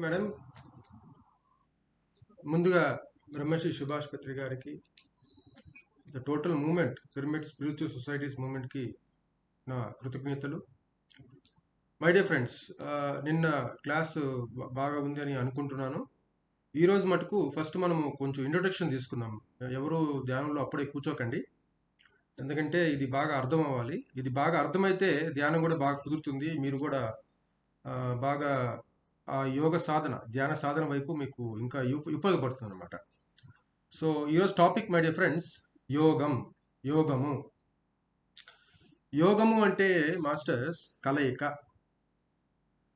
Madam, ముందుగా బ్రహ్మశ్రీ సుభాష్ పత్రి గారికి the total movement pyramid spiritual societies మూమెంట్కి నా కృతజ్ఞతలు. మై డియర్ ఫ్రెండ్స్, నిన్న క్లాస్ బాగా ఉంది అని అనుకుంటున్నాను. ఈరోజు మటుకు ఫస్ట్ మనము కొంచెం ఇంట్రొడక్షన్ తీసుకున్నాం. ఎవరు ధ్యానంలో అప్పుడే కూర్చోకండి, ఎందుకంటే ఇది బాగా అర్థం అవ్వాలి. ఇది బాగా అర్థమైతే ధ్యానం కూడా బాగా కుదురుతుంది. మీరు కూడా బాగా ఆ యోగ సాధన, ధ్యాన సాధన వైపు మీకు ఇంకా ఉపయోగపడుతుంది అనమాట. సో ఈరోజు టాపిక్ మై డియర్ ఫ్రెండ్స్, యోగము. యోగము అంటే మాస్టర్స్ కలయిక.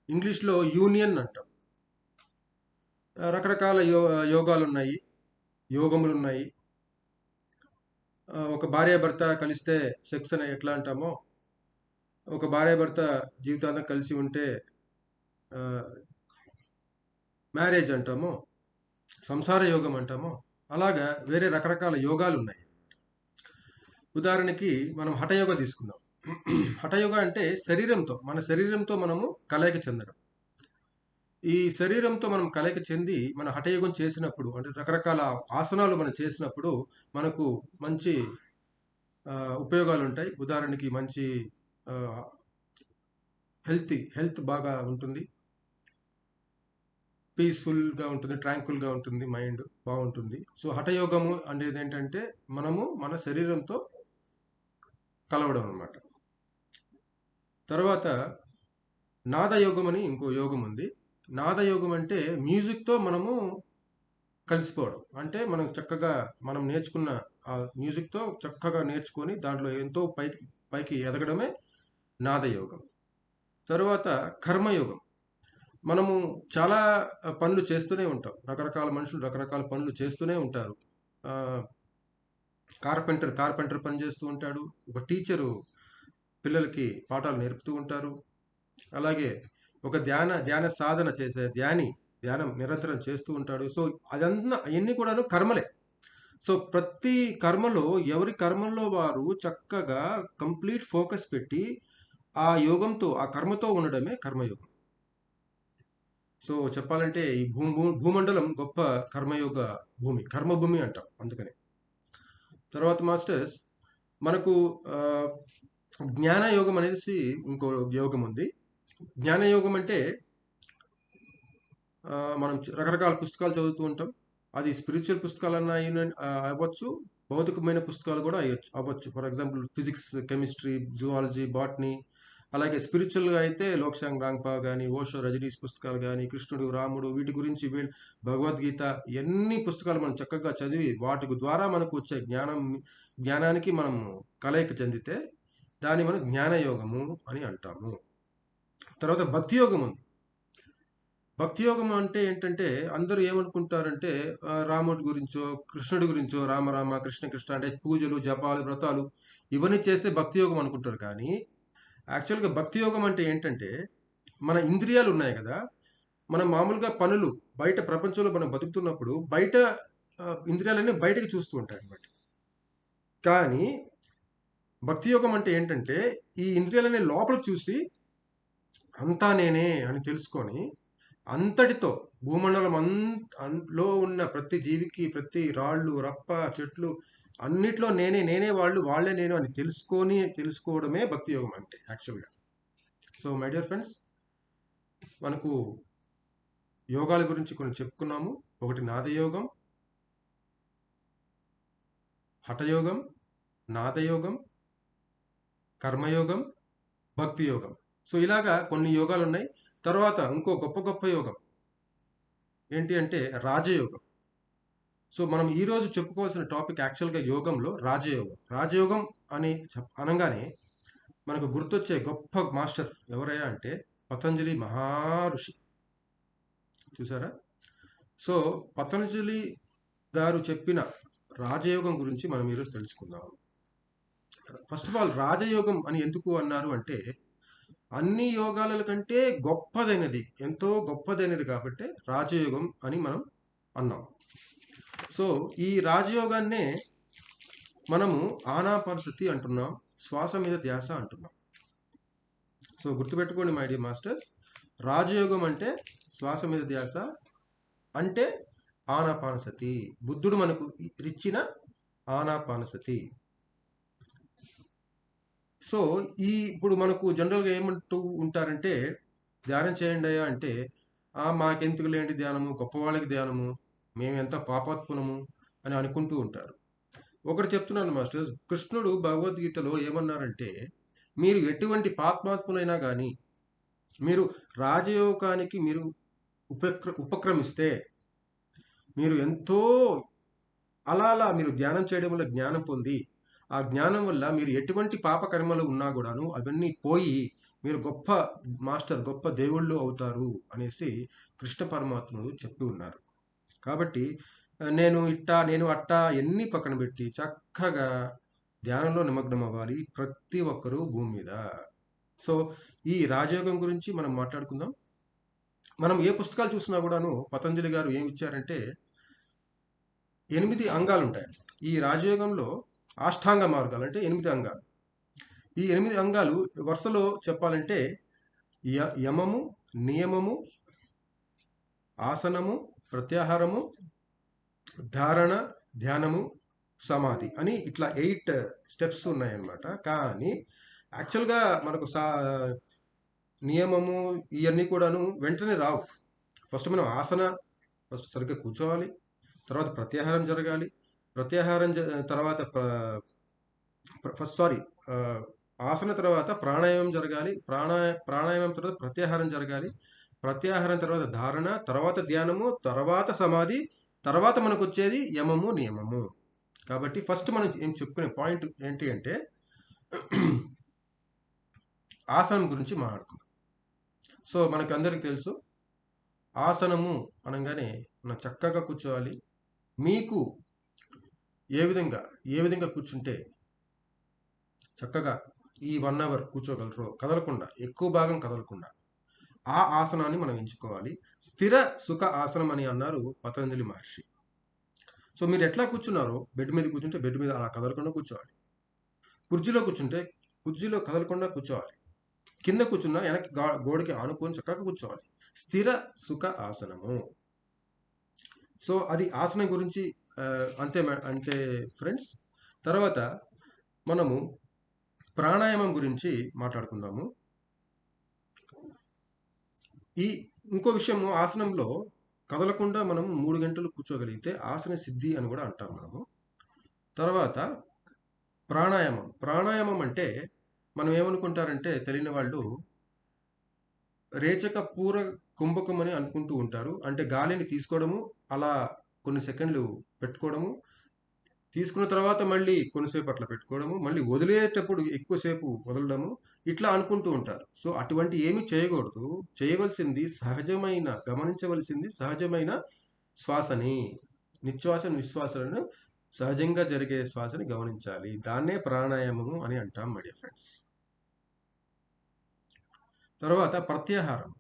ఇంగ్లీష్లో యూనియన్ అంటాం. రకరకాల యోగాలు ఉన్నాయి, యోగములు ఉన్నాయి. ఒక భార్యాభర్త కలిస్తే సెక్స్ అని ఎట్లా అంటామో, ఒక భార్యాభర్త జీవితాంతం కలిసి ఉంటే మ్యారేజ్ అంటామో, సంసార యోగం అంటామో, అలాగా వేరే రకరకాల యోగాలు ఉన్నాయి. ఉదాహరణకి మనం హఠయోగ తీసుకుందాం. హఠయోగ అంటే మన శరీరంతో మనము కలయిక చెందడం. ఈ శరీరంతో మనం కలయిక చెంది మన హఠయోగం చేసినప్పుడు, అంటే రకరకాల ఆసనాలు మనం చేసినప్పుడు మనకు మంచి ఉపయోగాలు ఉంటాయి. ఉదాహరణకి మంచి హెల్త్ బాగా ఉంటుంది, పీస్ఫుల్గా ఉంటుంది, ట్రాంక్ఫుల్గా ఉంటుంది, మైండ్ బాగుంటుంది. సో హఠయోగము అనేది ఏంటంటే మనము మన శరీరంతో కలవడం అన్నమాట. తర్వాత నాదయోగం అని ఇంకో యోగం ఉంది. నాదయోగం అంటే మ్యూజిక్తో మనము కలిసిపోవడం. అంటే మనం నేర్చుకున్న ఆ మ్యూజిక్తో చక్కగా నేర్చుకొని దాంట్లో ఎంతో పైకి ఎదగడమే నాదయోగం. తర్వాత కర్మయోగం. మనము చాలా పనులు చేస్తూనే ఉంటాం. రకరకాల మనుషులు రకరకాల పనులు చేస్తూనే ఉంటారు. కార్పెంటర్ పని చేస్తూ ఉంటాడు. ఒక టీచరు పిల్లలకి పాఠాలు నేర్పుతూ ఉంటారు. అలాగే ఒక ధ్యాన సాధన చేసే ధ్యానం నిరంతరం చేస్తూ ఉంటాడు. సో అవన్నీ కూడాను కర్మలే. సో ప్రతి కర్మలో ఎవరి కర్మల్లో వారు చక్కగా కంప్లీట్ ఫోకస్ పెట్టి ఆ కర్మతో ఉండడమే కర్మయోగం. సో చెప్పాలంటే ఈ భూమండలం గొప్ప కర్మయోగ భూమి, కర్మభూమి అంటాం అందుకని. తర్వాత మాస్టర్స్, మనకు జ్ఞానయోగం అనేసి ఇంకో యోగం ఉంది. జ్ఞానయోగం అంటే మనం రకరకాల పుస్తకాలు చదువుతూ ఉంటాం. అది స్పిరిచువల్ పుస్తకాలన్నా అవ్వచ్చు, భౌతికమైన పుస్తకాలు కూడా అవ్వచ్చు. For example physics, chemistry, zoology, botany. అలాగే స్పిరిచువల్గా అయితే లోక్షాంగ్ రాంగ్పా కానీ, ఓషో, రజనీష్ పుస్తకాలు కానీ, కృష్ణుడు, రాముడు, వీటి గురించి భగవద్గీత, ఎన్ని పుస్తకాలు మనం చక్కగా చదివి వాటి ద్వారా మనకు వచ్చే జ్ఞానానికి మనం కలయిక చెందితే దాన్ని మనం జ్ఞానయోగము అని అంటాము. తర్వాత భక్తి యోగం ఉంది. భక్తి యోగం అంటే ఏంటంటే అందరూ ఏమనుకుంటారంటే రాముడి గురించో, కృష్ణుడి గురించో, రామ రామ కృష్ణ కృష్ణ అంటే పూజలు, జపాలు, వ్రతాలు ఇవన్నీ చేస్తే భక్తి యోగం అనుకుంటారు. కానీ యాక్చువల్గా భక్తి యోగం అంటే ఏంటంటే మన ఇంద్రియాలు ఉన్నాయి కదా, మనం మామూలుగా పనులు బయట ప్రపంచంలో మనం బతుకుతున్నప్పుడు బయట ఇంద్రియాలన్నీ బయటకు చూస్తూ ఉంటాయి అన్నమాట. కానీ భక్తి యోగం అంటే ఏంటంటే ఈ ఇంద్రియాలన్నీ లోపలికి చూసి అంతా నేనే అని తెలుసుకొని అంతటితో భూమండలం లో ఉన్న ప్రతి జీవికి, ప్రతి రాళ్ళు, రప్ప, చెట్లు అన్నిట్లో నేనే వాళ్ళే నేను అని తెలుసుకోవడమే భక్తి యోగం అంటే యాక్చువల్గా. సో మై డియర్ ఫ్రెండ్స్, మనకు యోగాల గురించి కొన్ని చెప్పుకున్నాము. ఒకటి నాదయోగం, హఠయోగం, నాదయోగం, కర్మయోగం, భక్తి యోగం. సో ఇలాగా కొన్ని యోగాలు ఉన్నాయి. తర్వాత ఇంకో గొప్ప యోగం ఏంటి అంటే రాజయోగం. సో మనం ఈరోజు చెప్పుకోవాల్సిన టాపిక్ యాక్చువల్గా యోగంలో రాజయోగం అని అనగానే మనకు గుర్తొచ్చే గొప్ప మాస్టర్ ఎవరయ్యా అంటే పతంజలి మహర్షి. చూసారా? సో పతంజలి గారు చెప్పిన రాజయోగం గురించి మనం ఈరోజు తెలుసుకుందాం. ఫస్ట్ ఆఫ్ ఆల్ రాజయోగం అని ఎందుకు అన్నారు అంటే అన్ని యోగాల కంటే గొప్పదైనది, ఎంతో గొప్పదైనది కాబట్టి రాజయోగం అని మనం అన్నాం. సో ఈ రాజయోగాన్నే మనము ఆనాపానసతి అంటున్నాం, శ్వాస మీద ధ్యాస అంటున్నాం. సో గుర్తుపెట్టుకోండి మై డియర్ మాస్టర్స్, రాజయోగం అంటే శ్వాస మీద ధ్యాస అంటే ఆనాపానసతి. బుద్ధుడు మనకు ఇచ్చిన ఆనాపానసతి. సో ఇప్పుడు మనకు జనరల్గా ఏమంటూ ఉంటారంటే, ధ్యానం చేయండి అయ్యా అంటే, మాకెందుకు లేండి ధ్యానము, గొప్పవాళ్ళకి ధ్యానము, మేము ఎంత పాపాత్ములము అని అనుకుంటూ ఉంటారు. ఒకటి చెప్తున్నాను మాస్టర్స్, కృష్ణుడు భగవద్గీతలో ఏమన్నారంటే, మీరు ఎటువంటి పాపాత్ములైనా కానీ మీరు రాజయోగానికి మీరు ఉపక్రమిస్తే, మీరు ఎంతో అలా మీరు ధ్యానం చేయడం వల్ల జ్ఞానం పొంది, ఆ జ్ఞానం వల్ల మీరు ఎటువంటి పాప కర్మలు ఉన్నా కూడాను అవన్నీ పోయి మీరు గొప్ప మాస్టర్, గొప్ప దేవుళ్ళు అవుతారు అనేసి కృష్ణ పరమాత్ముడు చెప్పి ఉన్నారు. కాబట్టి నేను అట్టా ఎన్ని పక్కన పెట్టి చక్కగా ధ్యానంలో నిమగ్నం అవ్వాలి ప్రతి ఒక్కరూ భూమి మీద. సో ఈ రాజయోగం గురించి మనం మాట్లాడుకుందాం. మనం ఏ పుస్తకాలు చూసినా కూడాను పతంజలి గారు ఏమి ఇచ్చారంటే 8 అంగాలు ఉంటాయి. ఈ రాజయోగంలో అష్టాంగ మార్గాలు అంటే 8 అంగాలు. ఈ 8 అంగాలు వరుసలో చెప్పాలంటే యమము, నియమము, ఆసనము, ప్రత్యాహారము, ధారణ, ధ్యానము, సమాధి అని ఇట్లా 8 స్టెప్స్ ఉన్నాయన్నమాట. కానీ యాక్చువల్గా మనకు నియమము ఇవన్నీ కూడాను వెంటనే రావు. ఫస్ట్ మనం ఫస్ట్ సరిగ్గా కూర్చోవాలి, తర్వాత ప్రత్యాహారం జరగాలి, ప్రత్యాహారం తర్వాత ఆసన తర్వాత ప్రాణాయామం జరగాలి, ప్రాణాయామం తర్వాత ప్రత్యాహారం జరగాలి, ప్రత్యాహారం తర్వాత ధారణ, తర్వాత ధ్యానము, తర్వాత సమాధి, తర్వాత మనకు వచ్చేది యమము, నియమము. కాబట్టి ఫస్ట్ మనం ఏం చెప్పుకునే పాయింట్ ఏంటి అంటే ఆసనం గురించి మాట్లాడుకుందాం. సో మనకు అందరికి తెలుసు, ఆసనము అనగానే మనం చక్కగా కూర్చోవాలి. మీకు ఏ విధంగా కూర్చుంటే చక్కగా ఈ 1 అవర్ కూర్చోగలరో, కదలకుండా, ఎక్కువ భాగం కదలకుండా ఆ ఆసనాన్ని మనం ఎంచుకోవాలి. స్థిర సుఖ ఆసనం అని అన్నారు పతంజలి మహర్షి. సో మీరు ఎట్లా కూర్చున్నారో, బెడ్ మీద కూర్చుంటే బెడ్ మీద అలా కదలకుండా కూర్చోవాలి, కుర్చీలో కూర్చుంటే కుర్చీలో కదలకుండా కూర్చోవాలి, కింద కూర్చున్నా వెనక్కి గోడకి ఆనుకొని చక్కగా కూర్చోవాలి. స్థిర సుఖ ఆసనము. సో అది ఆసనం గురించి అంతే ఫ్రెండ్స్. తర్వాత మనము ప్రాణాయామం గురించి మాట్లాడుకుందాము. ఇంకో విషయము, ఆసనంలో కదలకుండా మనం 3 గంటలు కూర్చోగలిగితే ఆసన సిద్ధి అని కూడా అంటాం మనము. తర్వాత ప్రాణాయామం అంటే మనం ఏమనుకుంటారంటే, తెలియని వాళ్ళు రేచక పూర కుంభకం అని అనుకుంటూ ఉంటారు. అంటే గాలిని తీసుకోవడము, అలా కొన్ని సెకండ్లు పెట్టుకోవడము, తీసుకున్న తర్వాత మళ్ళీ కొంతసేపు అట్లా పెట్టుకోవడము, మళ్ళీ వదిలేటప్పుడు ఎక్కువసేపు వదలడము, ఇట్లా అనుకుంటూ ఉంటారు. సో అటువంటి ఏమి చేయకూడదు. చేయవలసింది గమనించవలసింది సహజమైన శ్వాసని, నిశ్వాస నిశ్వాసలను, సహజంగా జరిగే శ్వాసని గమనించాలి. దాన్నే ప్రాణాయామము అని అంటాం మై డియర్ ఫ్రెండ్స్. తర్వాత ప్రత్యాహారము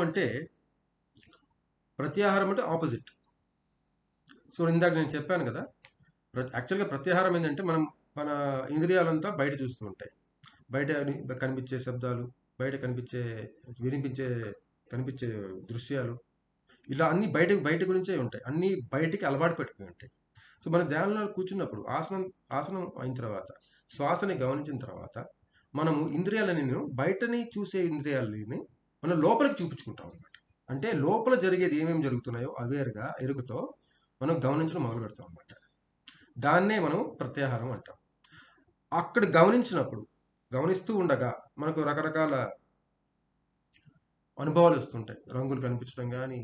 అంటే ఆపోజిట్. సో ఇందాక నేను చెప్పాను కదా, యాక్చువల్గా ప్రత్యాహారం ఏంటంటే మన ఇంద్రియాలంతా బయట చూస్తూ ఉంటాయి. బయట కనిపించే శబ్దాలు, బయట కనిపించే దృశ్యాలు, ఇలా అన్ని బయట గురించే ఉంటాయి. అన్నీ బయటికి అలవాటు పెట్టుకుని ఉంటాయి. సో మన ధ్యానంలో కూర్చున్నప్పుడు ఆసనం అయిన తర్వాత శ్వాసని గమనించిన తర్వాత మనము బయటని చూసే ఇంద్రియాలని మనం లోపలికి చూపించుకుంటాం అన్నమాట. అంటే లోపల జరిగేది ఏమేమి జరుగుతున్నాయో అవేర్గా ఎరుగుతో మనం గమనించడం మొదలు పెడతాం అన్నమాట. దాన్నే మనం ప్రత్యాహారం అంటాం. అక్కడ గమనిస్తూ ఉండగా మనకు రకరకాల అనుభవాలు వస్తుంటాయి. రంగులు కనిపించడం కానీ,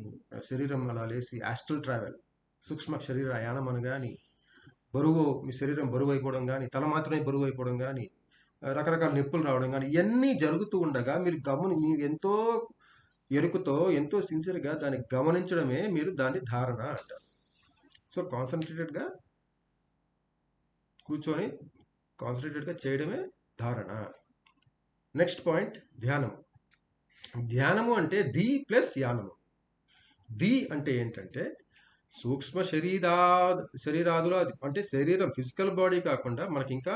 శరీరం అలా లేసి ఆస్ట్రల్ ట్రావెల్, సూక్ష్మ శరీర యానం అని కానీ, మీ శరీరం బరువు అయిపోవడం కానీ, తల మాత్రమే బరువు అయిపోవడం కానీ, రకరకాల నొప్పులు రావడం కానీ, ఇవన్నీ జరుగుతూ ఉండగా మీరు ఎంతో ఎరుకుతో, ఎంతో సిన్సియర్గా దాన్ని గమనించడమే మీరు దాన్ని ధారణ అంటారు. సో కాన్సన్ట్రేటెడ్గా కూర్చొని కాన్సన్ట్రేటెడ్గా చేయడమే ధారణ. నెక్స్ట్ పాయింట్ ధ్యానము అంటే ది ప్లస్ యానము. ది అంటే ఏంటంటే సూక్ష్మ శరీరాదుల అంటే శరీరం, ఫిజికల్ బాడీ కాకుండా మనకి ఇంకా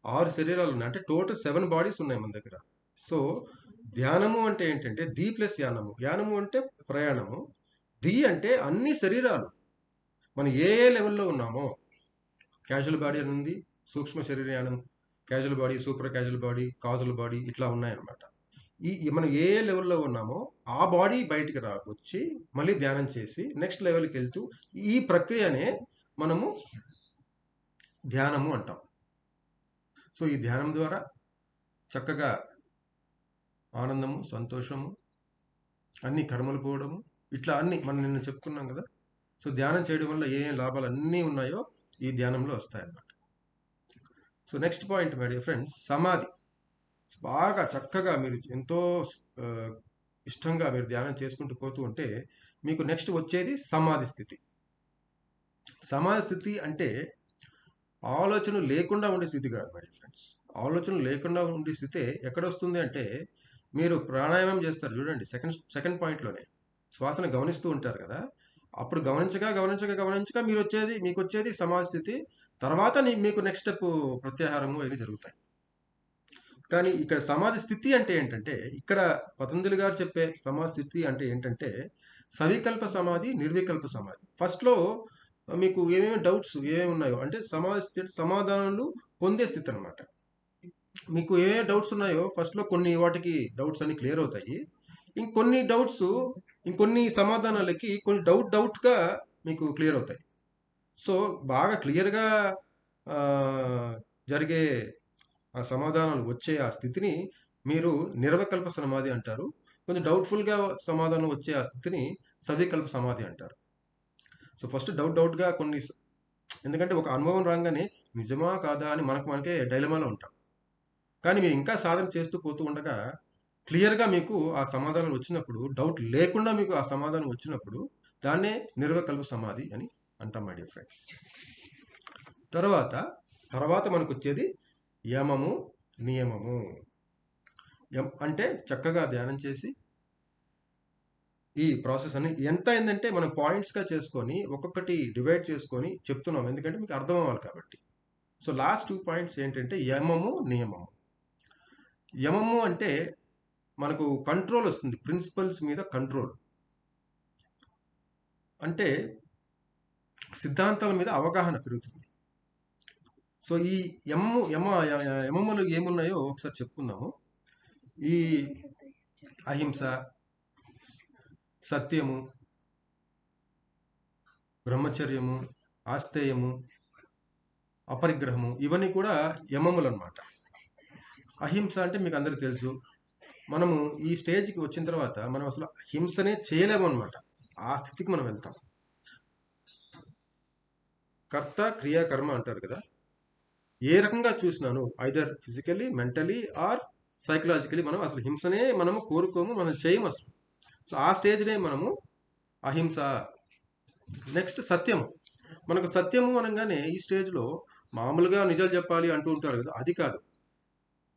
6 శరీరాలు ఉన్నాయి. అంటే టోటల్ 7 బాడీస్ ఉన్నాయి మన దగ్గర. సో ధ్యానము అంటే ఏంటంటే ది ప్లస్ యానము. యానము అంటే ప్రయాణము. ది అంటే అన్ని శరీరాలు. మనం ఏ ఏ లెవెల్‌లో ఉన్నామో క్యాజువల్ బాడీ అని ఉంది. సూక్ష్మ శరీరయానం, casual body, super casual body, casual body ఇట్లా ఉన్నాయన్నమాట. మనం ఏ ఏ లెవెల్‌లో ఉన్నామో ఆ బాడీ బయటికి వచ్చి మళ్ళీ ధ్యానం చేసి నెక్స్ట్ లెవెల్‌కి వెళ్తూ ఈ ప్రక్రియనే మనము ధ్యానము అంటాం. సో ఈ ధ్యానం ద్వారా చక్కగా ఆనందము, సంతోషము, అన్ని కర్మలు పోవడము, ఇట్లా అన్ని మనం నిన్న చెప్పుకున్నాం కదా. సో ధ్యానం చేయడం వల్ల ఏ ఏ లాభాలు అన్నీ ఉన్నాయో ఈ ధ్యానంలో వస్తాయన్నమాట. So next point my dear friends, సమాధి. బాగా చక్కగా మీరు ఎంతో ఆ, ఇష్టంగా మీరు ధ్యానం చేసుకుంటూ పోతూ ఉంటే మీకు నెక్స్ట్ వచ్చేది సమాధి స్థితి. సమాధి స్థితి అంటే ఆలోచన లేకుండా ఉండే స్థితి కాదు మై డియర్ ఫ్రెండ్స్. ఆలోచన లేకుండా ఉండే స్థితి ఎక్కడ వస్తుంది అంటే మీరు ప్రాణాయామం చేస్తారు చూడండి, సెకండ్ పాయింట్లోనే శ్వాసను గమనిస్తూ ఉంటారు కదా. అప్పుడు గమనించగా గమనించగా గమనించగా మీకు వచ్చేది సమాధి స్థితి. తర్వాత మీకు నెక్స్ట్ స్టెప్ ప్రత్యాహారము ఇవి జరుగుతాయి. కానీ ఇక్కడ సమాధి స్థితి అంటే ఏంటంటే, ఇక్కడ పతంజలి గారు చెప్పే సమాధి స్థితి అంటే ఏంటంటే సవికల్ప సమాధి, నిర్వికల్ప సమాధి. ఫస్ట్లో మీకు ఏమేమి డౌట్స్ ఏమేమి ఉన్నాయో అంటే సమాధి స్థితి సమాధానాలు పొందే స్థితి అనమాట. మీకు ఏ డౌట్స్ ఉన్నాయో ఫస్ట్లో కొన్ని వాటికి డౌట్స్ అన్ని క్లియర్ అవుతాయి. ఇంకొన్ని డౌట్స్, ఇంకొన్ని సమాధానాలకి కొన్ని డౌట్గా మీకు క్లియర్ అవుతాయి. సో బాగా క్లియర్గా జరిగే ఆ సమాధానాలు వచ్చే ఆ స్థితిని మీరు నిర్వికల్ప సమాధి అంటారు. కొంచెం డౌట్ఫుల్గా సమాధానం వచ్చే ఆ స్థితిని సవికల్ప సమాధి అంటారు. సో ఫస్ట్ డౌట్గా కొన్ని, ఎందుకంటే ఒక అనుభవం రాగానే నిజమా కాదా అని మనకే డైలమాలో ఉంటాం. కానీ మీరు ఇంకా సాధన చేస్తూ పోతూ ఉండగా క్లియర్గా మీకు ఆ సమాధానం వచ్చినప్పుడు, డౌట్ లేకుండా మీకు ఆ సమాధానం వచ్చినప్పుడు దాన్నే నిర్వికల్ప సమాధి అని అంటాం మై డియర్ ఫ్రెండ్స్. తర్వాత మనకు వచ్చేది యమము, నియమము. అంటే చక్కగా ధ్యానం చేసి ఈ ప్రాసెస్ అని ఎంత అయిందంటే మనం పాయింట్స్గా చేసుకొని ఒక్కొక్కటి డివైడ్ చేసుకొని చెప్తున్నాం, ఎందుకంటే మీకు అర్థం అవ్వాలి కాబట్టి. సో లాస్ట్ 2 పాయింట్స్ ఏంటంటే యమము, నియమము. యమము అంటే మనకు కంట్రోల్ వస్తుంది, ప్రిన్సిపల్స్ మీద కంట్రోల్, అంటే సిద్ధాంతాల మీద అవగాహన పెరుగుతుంది. సో ఈ యమములు ఏమున్నాయో ఒకసారి చెప్పుకుందాము. ఈ అహింస, సత్యము, బ్రహ్మచర్యము, ఆస్తేయము, అపరిగ్రహము, ఇవన్నీ కూడా యమములు అన్నమాట. అహింస అంటే మీకు అందరికీ తెలుసు, మనము ఈ స్టేజ్కి వచ్చిన తర్వాత మనం అసలు హింసనే చేయలేము అనమాట. ఆ స్థితికి మనం వెళ్తాం. కర్త క్రియా కర్మ అంటారు కదా. ఏ రకంగా చూసినాను, either physically, mentally or psychologically, మనం అసలు హింసనే మనము కోరుకోము, మనం చేయము అసలు. సో ఆ స్టేజ్నే మనము అహింస. నెక్స్ట్ సత్యము. మనకు సత్యము అనగానే ఈ స్టేజ్లో మామూలుగా నిజాలు చెప్పాలి అంటూ ఉంటారు కదా, అది కాదు.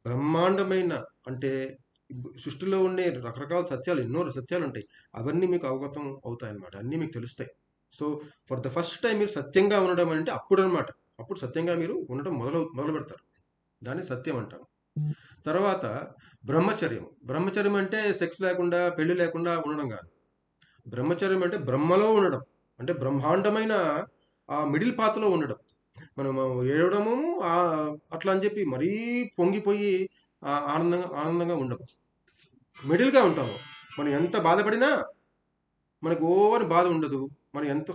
బ్రహ్మాండమైన, అంటే సృష్టిలో ఉండే రకరకాల సత్యాలు, ఎన్నో సత్యాలు ఉంటాయి, అవన్నీ మీకు అవగతం అవుతాయి అన్నమాట, అన్నీ మీకు తెలుస్తాయి. So for the first time మీరు సత్యంగా ఉండడం అంటే అప్పుడు అనమాట. అప్పుడు సత్యంగా మీరు ఉండడం మొదలు పెడతారు, దాన్ని సత్యం అంటారు. తర్వాత బ్రహ్మచర్యం. బ్రహ్మచర్యం అంటే సెక్స్ లేకుండా, పెళ్లి లేకుండా ఉండడం కాదు. బ్రహ్మచర్యం అంటే బ్రహ్మలో ఉండడం, అంటే బ్రహ్మాండమైన ఆ మిడిల్ పాత్లో ఉండడం. మనం ఏడవడము అట్లా అని చెప్పి మరీ పొంగిపోయి ఆనందంగా ఉండము, మిడిల్గా ఉంటాము. మనం ఎంత బాధపడినా మనకు ఓవర్ బాధ ఉండదు. మనం ఎంత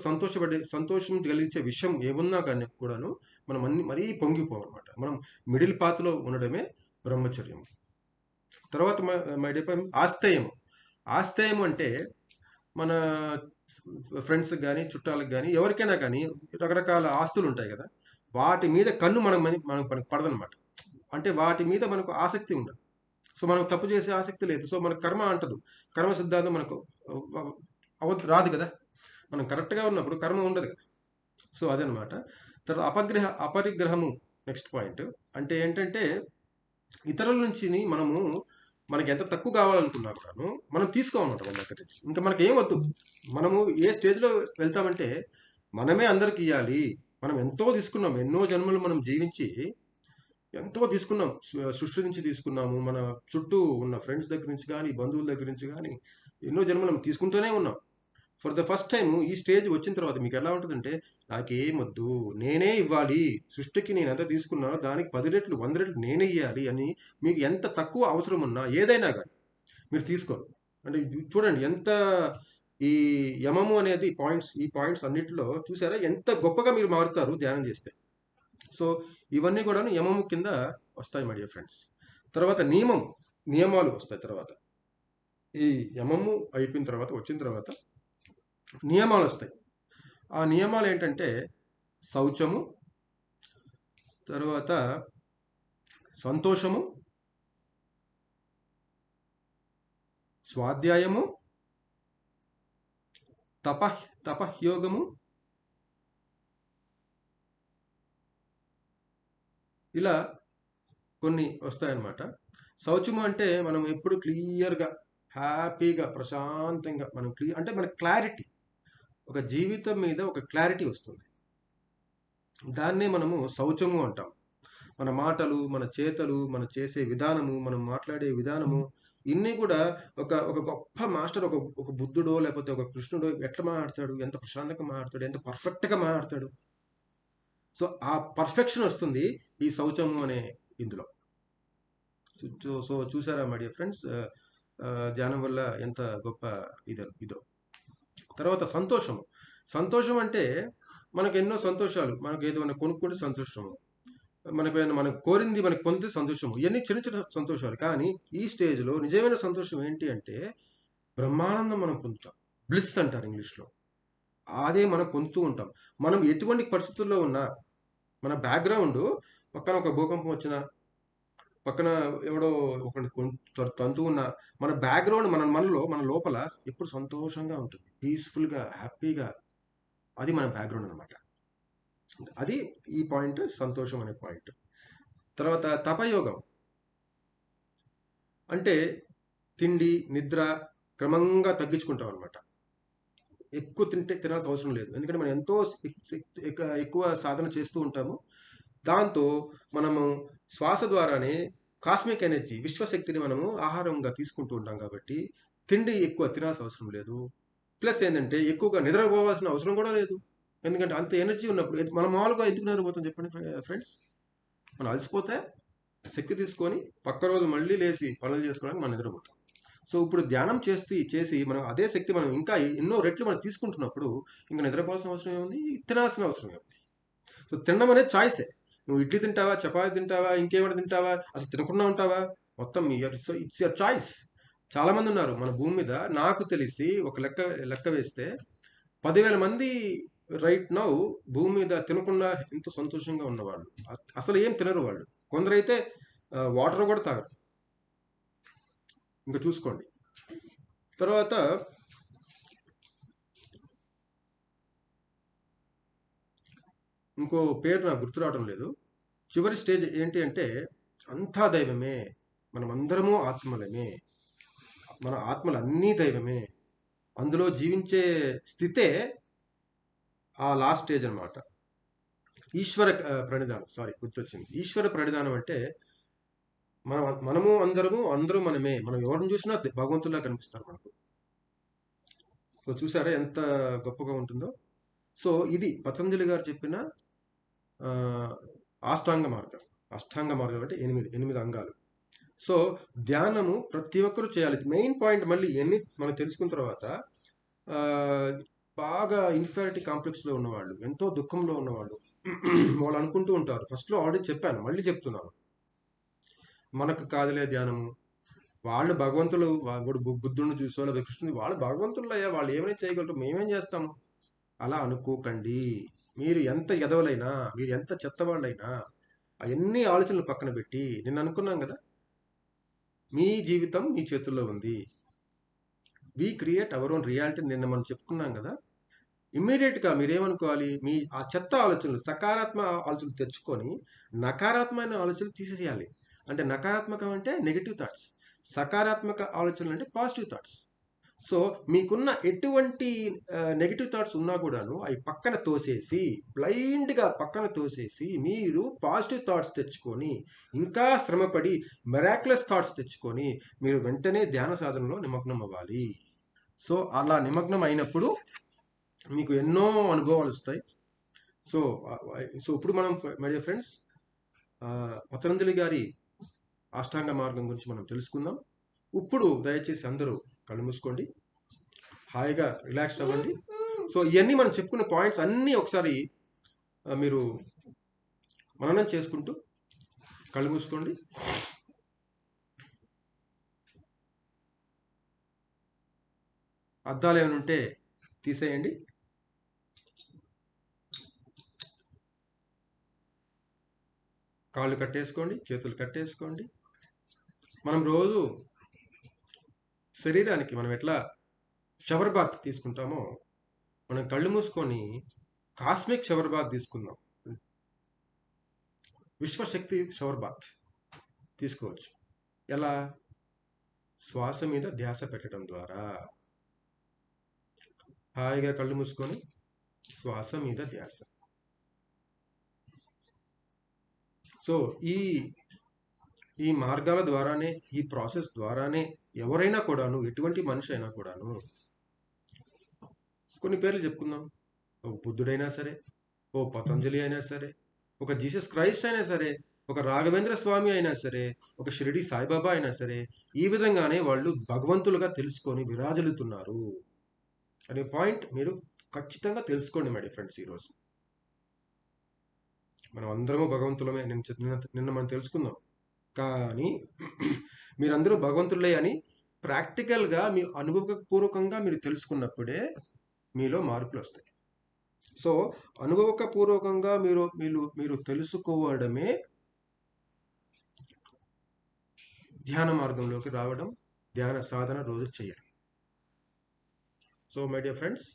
సంతోషం కలిగించే విషయం ఏమున్నా కానీ కూడాను మనం అన్ని మరీ పొంగిపోం అనమాట. మనం మిడిల్ పాత్లో ఉండడమే బ్రహ్మచర్యం. తర్వాత మై డియర్ ఆస్తేయము. ఆస్తేయం అంటే మన ఫ్రెండ్స్కి కానీ, చుట్టాలకు కానీ, ఎవరికైనా కానీ రకరకాల ఆస్తులు ఉంటాయి కదా, వాటి మీద కన్ను మనకు పడదనమాట. అంటే వాటి మీద మనకు ఆసక్తి ఉండదు. సో మనకు తప్పు చేసే ఆసక్తి లేదు. సో మనకు కర్మ అంటదు, కర్మ సిద్ధాంతం మనకు రాదు కదా. మనం కరెక్ట్గా ఉన్నప్పుడు కర్మ ఉండదు కదా. సో అదనమాట. తర్వాత అపరిగ్రహము నెక్స్ట్ పాయింట్. అంటే ఏంటంటే ఇతరుల నుంచి మనకి ఎంత తక్కువ కావాలనుకున్నా కూడాను మనం తీసుకోమన్నమాట వాళ్ళ దగ్గర నుంచి. ఇంకా మనకి ఏం వద్దు. మనము ఏ స్టేజ్లో వెళ్తామంటే మనమే అందరికి ఇవ్వాలి. మనం ఎంతో తీసుకున్నాం, ఎన్నో జన్మలు మనం జీవించి ఎంతో తీసుకున్నాం. సృష్టి నుంచి తీసుకున్నాము. మన చుట్టూ ఉన్న ఫ్రెండ్స్ దగ్గర నుంచి గానీ, బంధువుల దగ్గర నుంచి గానీ, ఎన్నో జన్మలు తీసుకుంటూనే ఉన్నాం. ఫర్ ద ఫస్ట్ టైమ్ ఈ స్టేజ్ వచ్చిన తర్వాత మీకెలా ఉంటదంటే, నాకేమొద్దు, నేనే ఇవ్వాలి. సృష్టికి నేనెంత తీసుకున్నానో దానికి 10 రెట్లు, 100 రెట్లు నేనే ఇయ్యాలి అని మీకు ఎంత తక్కువ అవసరం ఉన్నా ఏదైనా గానీ మీరు తీసుకోరు. అంటే ఇది చూడండి ఎంత ఈ యమము అనేది ఈ పాయింట్స్ అన్నిటిలో చూసారా ఎంత గొప్పగా మీరు మారుతారు ధ్యానం చేస్తే. సో, ఇవన్నీ కూడాను యమము కింద వస్తాయి మై డియర్ ఫ్రెండ్స్. తర్వాత నియమాలు వస్తాయి తర్వాత. ఈ యమము అయిపోయిన తర్వాత వచ్చిన తర్వాత నియమాలొస్తాయి. ఆ నియమాలేంటంటే శౌచము, తరువాత సంతోషము, స్వాధ్యాయము, తపహ్యోగము, ఇలా కొన్ని వస్తాయన్నమాట. శౌచము అంటే మనం ఎప్పుడు క్లియర్‌గా, హ్యాపీగా, ప్రశాంతంగా మనం అంటే మనకు క్లారిటీ. ఒక జీవితం మీద ఒక క్లారిటీ వస్తుంది. దాన్నే మనము శౌచము అంటాం. మన మాటలు, మన చేతలు, మనం చేసే విధానము, మనం మాట్లాడే విధానము ఇన్ని కూడా ఒక గొప్ప మాస్టర్ ఒక బుద్ధుడో లేకపోతే ఒక కృష్ణుడో ఎట్లా మాట్లాడతాడు? ఎంత ప్రశాంతంగా మాట్లాడతాడు? ఎంత పర్ఫెక్ట్‌గా మాట్లాడతాడు? సో, ఆ పర్ఫెక్షన్ వస్తుంది ఈ శౌచము అనే ఇందులో. సో చూసారా మై డియర్ ఫ్రెండ్స్ ధ్యానం వల్ల ఎంత గొప్ప ఇదో. తర్వాత సంతోషము. సంతోషం అంటే మనకు ఎన్నో సంతోషాలు. మనకు ఏదైనా కొనుక్కుంటే సంతోషము. మనం కోరింది మనకు పొందితే సంతోషము. ఇవన్నీ చిన్న చిన్న సంతోషాలు. కానీ ఈ స్టేజ్‌లో నిజమైన సంతోషం ఏంటి అంటే బ్రహ్మానందం మనం పొందుతాం. బ్లిస్ అంటారు ఇంగ్లీష్‌లో. అదే మనం పొందుతూ ఉంటాం. మనం ఎటువంటి పరిస్థితుల్లో ఉన్నా మన బ్యాక్‌గ్రౌండు పక్కన ఒక భూకంపం వచ్చినా, పక్కన ఎవడో ఒకడు తంతు ఉన్నా, మన బ్యాక్‌గ్రౌండ్ మన లోపల ఎప్పుడు సంతోషంగా ఉంటుంది. పీస్‌ఫుల్‌గా, హ్యాపీగా అది మన బ్యాక్‌గ్రౌండ్ అన్నమాట. అది ఈ పాయింట్ సంతోషం అనే పాయింట్. తర్వాత తపయోగం. అంటే తిండి, నిద్ర క్రమంగా తగ్గించుకుంటాం అన్నమాట. ఎక్కువ తినాల్సిన అవసరం లేదు. ఎందుకంటే మనం ఎంతో ఎక్కువ సాధన చేస్తూ ఉంటాము. దాంతో మనము శ్వాస ద్వారానే కాస్మిక్ ఎనర్జీ, విశ్వశక్తిని మనము ఆహారంగా తీసుకుంటూ ఉంటాం కాబట్టి తిండి ఎక్కువ తినాల్సిన అవసరం లేదు. ప్లస్ ఏంటంటే ఎక్కువగా నిద్రపోవాల్సిన అవసరం కూడా లేదు. ఎందుకంటే అంత ఎనర్జీ ఉన్నప్పుడు మనం మామూలుగా ఎందుకు నిద్రపోతాం చెప్పండి ఫ్రెండ్స్? మనం అలసిపోతే శక్తి తీసుకొని పక్క రోజు మళ్ళీ లేసి పనులు చేసుకోవడానికి మనం నిద్రపోతాం. సో ఇప్పుడు ధ్యానం చేసి మనం అదే శక్తి మనం ఇంకా ఎన్నో రెట్లు మనం తీసుకుంటున్నప్పుడు ఇంకా నిద్రపోవాల్సిన అవసరం ఏముంది? తినాల్సిన అవసరం ఏముంది? సో తినడం అనేది చాయిసే. నువ్వు ఇడ్లీ తింటావా, చపాతీ తింటావా, ఇంకేమైనా తింటావా, అసలు తినకుండా ఉంటావా, మొత్తం సో ఇట్స్ యువర్ చాయిస్. చాలా మంది ఉన్నారు మన భూమి మీద. నాకు తెలిసి ఒక లెక్క వేస్తే 10,000 మంది రైట్ నౌ భూమి మీద తినకుండా ఎంతో సంతోషంగా ఉన్నవాళ్ళు. అసలు ఏం తినరు వాళ్ళు. కొందరైతే వాటర్ కూడా తాగరు. ఇంకా చూసుకోండి. తర్వాత ఇంకో పేరు నాకు గుర్తు రావడం లేదు. చివరి స్టేజ్ ఏంటి అంటే అంతా దైవమే, మనమందరము ఆత్మలమే, మన ఆత్మలు అన్నీ దైవమే, అందులో జీవించే స్థితే ఆ లాస్ట్ స్టేజ్ అనమాట. ఈశ్వర ప్రణిధానం. గుర్తొచ్చింది. ఈశ్వర ప్రణిధానం అంటే మనము అందరూ మనమే. మనం ఎవరిని చూసినా భగవంతుల్లా కనిపిస్తారు మనకు. సో చూసారా ఎంత గొప్పగా ఉంటుందో. సో ఇది పతంజలి గారు చెప్పిన అష్టాంగ మార్గం అంటే 8 అంగాలు. సో ధ్యానము ప్రతి ఒక్కరూ చేయాలి. మెయిన్ పాయింట్ మళ్ళీ ఇవన్నీ మనం తెలుసుకున్న తర్వాత బాగా ఇన్ఫీరియారిటీ కాంప్లెక్స్లో ఉన్నవాళ్ళు, ఎంతో దుఃఖంలో ఉన్నవాళ్ళు వాళ్ళు అనుకుంటూ ఉంటారు. ఫస్ట్లో ఆల్రెడీ చెప్పాను, మళ్ళీ చెప్తున్నాను, మనకు కాదులే ధ్యానము, వాళ్ళు భగవంతులు, వాడు బుద్ధుడిని చూసో లేదా కృష్ణుని, వాళ్ళు భగవంతులు అయ్యా, వాళ్ళు ఏమైనా చేయగలరు, మేమేం చేస్తాము, అలా అనుకోకండి. మీరు ఎంత ఎదవలైనా, మీరు ఎంత చెత్తవాళ్ళైనా అవన్నీ ఆలోచనలు పక్కన పెట్టి, నేను అనుకున్నాం కదా, మీ జీవితం మీ చేతుల్లో ఉంది. We create our own reality నిన్న మనం చెప్పుకున్నాం కదా. ఇమ్మీడియట్గా మీరేమనుకోవాలి, మీ ఆ చెత్త ఆలోచనలు, సకారాత్మక ఆలోచనలు తెచ్చుకొని నకారాత్మకమైన ఆలోచనలు తీసేయాలి. అంటే నకారాత్మకం అంటే నెగిటివ్ థాట్స్, సకారాత్మక ఆలోచనలు అంటే పాజిటివ్ థాట్స్. సో మీకున్న ఎటువంటి నెగెటివ్ థాట్స్ ఉన్నా కూడాను అవి పక్కన తోసేసి, బ్లైండ్గా పక్కన తోసేసి, మీరు పాజిటివ్ థాట్స్ తెచ్చుకొని, ఇంకా శ్రమపడి మెరాక్యులస్ థాట్స్ తెచ్చుకొని, మీరు వెంటనే ధ్యాన సాధనలో నిమగ్నం అవ్వాలి. సో అలా నిమగ్నం అయినప్పుడు మీకు ఎన్నో అనుభవాలు వస్తాయి. సో సో ఇప్పుడు మనం మై డియర్ ఫ్రెండ్స్ పతంజలి గారి అష్టాంగ మార్గం గురించి మనం తెలుసుకుందాం. ఇప్పుడు దయచేసి అందరూ కళ్ళు మూసుకోండి, హాయిగా రిలాక్స్ అవ్వండి. సో ఇవన్నీ మనం చెప్పుకున్న పాయింట్స్ అన్నీ ఒకసారి మీరు మననం చేసుకుంటూ కళ్ళు మూసుకోండి. అద్దాలు ఏమైనా ఉంటే తీసేయండి. కాళ్ళు కట్టేసుకోండి, చేతులు కట్టేసుకోండి. మనం రోజు శరీరానికి మనం ఎట్లా షవర్ బాత్ తీసుకుంటామో, మనం కళ్ళు మూసుకొని కాస్మిక్ షవర్ బాత్ తీసుకుందాం. విశ్వశక్తి షవర్ బాత్ తీసుకోవచ్చు. ఎలా? శ్వాస మీద ధ్యాస పెట్టడం ద్వారా. హాయిగా కళ్ళు మూసుకొని శ్వాస మీద ధ్యాస. సో ఈ మార్గాల ద్వారానే, ఈ ప్రాసెస్ ద్వారానే ఎవరైనా కూడాను, ఎటువంటి మనిషి అయినా కూడాను, కొన్ని పేర్లు చెప్పుకుందాం. ఒక బుద్ధుడైనా సరే, ఓ పతంజలి అయినా సరే, ఒక జీసస్ క్రైస్ట్ అయినా సరే, ఒక రాఘవేంద్ర స్వామి అయినా సరే, ఒక షిరిడి సాయిబాబా అయినా సరే, ఈ విధంగానే వాళ్ళు భగవంతులుగా తెలుసుకొని విరాజులుతున్నారు అనే పాయింట్ మీరు ఖచ్చితంగా తెలుసుకోండి మై డియర్ ఫ్రెండ్స్. ఈరోజు మనం అందరము భగవంతులమే, నిన్న మనం తెలుసుకుందాం. కానీ మీరందరూ భగవంతులే అని ప్రాక్టికల్గా మీ అనుభవపూర్వకంగా మీరు తెలుసుకున్నప్పుడే మీలో మార్పులు వస్తాయి. సో అనుభవపూర్వకంగా మీరు తెలుసుకోవడమే ధ్యాన మార్గంలోకి రావడం, ధ్యాన సాధన రోజు చేయడం. So my dear friends,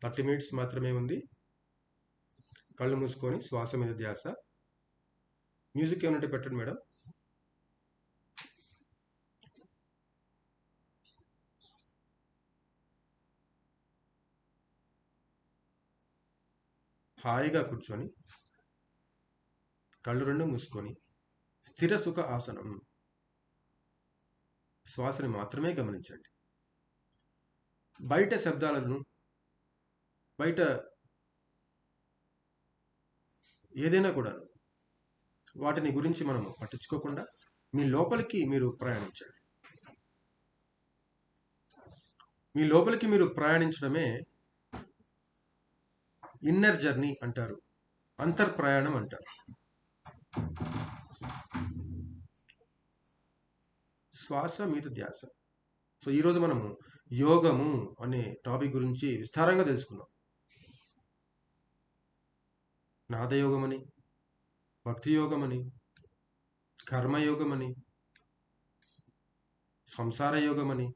30 minutes మాత్రమే ఉంది. కళ్ళు మూసుకొని శ్వాస మీద ధ్యాస. మ్యూజిక్ ఏమంటే పెట్టండి మేడం. హాయిగా కూర్చొని కళ్ళు రెండు మూసుకొని స్థిర సుఖ ఆసనం, శ్వాసని మాత్రమే గమనించండి. బయట శబ్దాలను, బయట ఏదైనా కూడా వాటిని గురించి మనము పట్టించుకోకుండా మీ లోపలికి మీరు ప్రయాణించండి. మీ లోపలికి మీరు ప్రయాణించడమే ఇన్నర్ జర్నీ అంటారు, అంతర్ ప్రయాణం అంటారు. శ్వాస మీద ధ్యాస. సో ఈరోజు మనము యోగము అనే టాపిక్ గురించి విస్తారంగా తెలుసుకున్నాం. నాదయోగమని, భక్తి యోగమని, కర్మయోగమని, సంసార యోగమని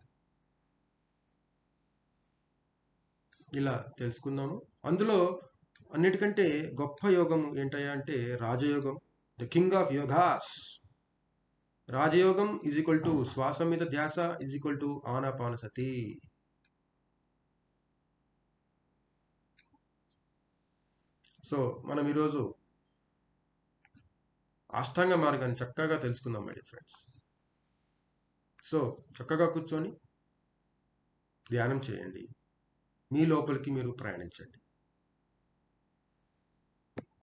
ఇలా తెలుసుకుందాము. అందులో అన్నిటికంటే గొప్ప యోగం ఏంటయ్యా అంటే రాజయోగం, ద కింగ్ ఆఫ్ యోగాస్. రాజయోగం ఈజ్ ఈక్వల్ టు శ్వాస మీద ధ్యాస is equal to Anapanasati. So మనం ఈరోజు అష్టాంగ మార్గాన్ని చక్కగా తెలుసుకుందాం మై డియర్ ఫ్రెండ్స్. సో చక్కగా కూర్చొని ధ్యానం చేయండి, మీ లోపలికి మీరు ప్రయాణించండి.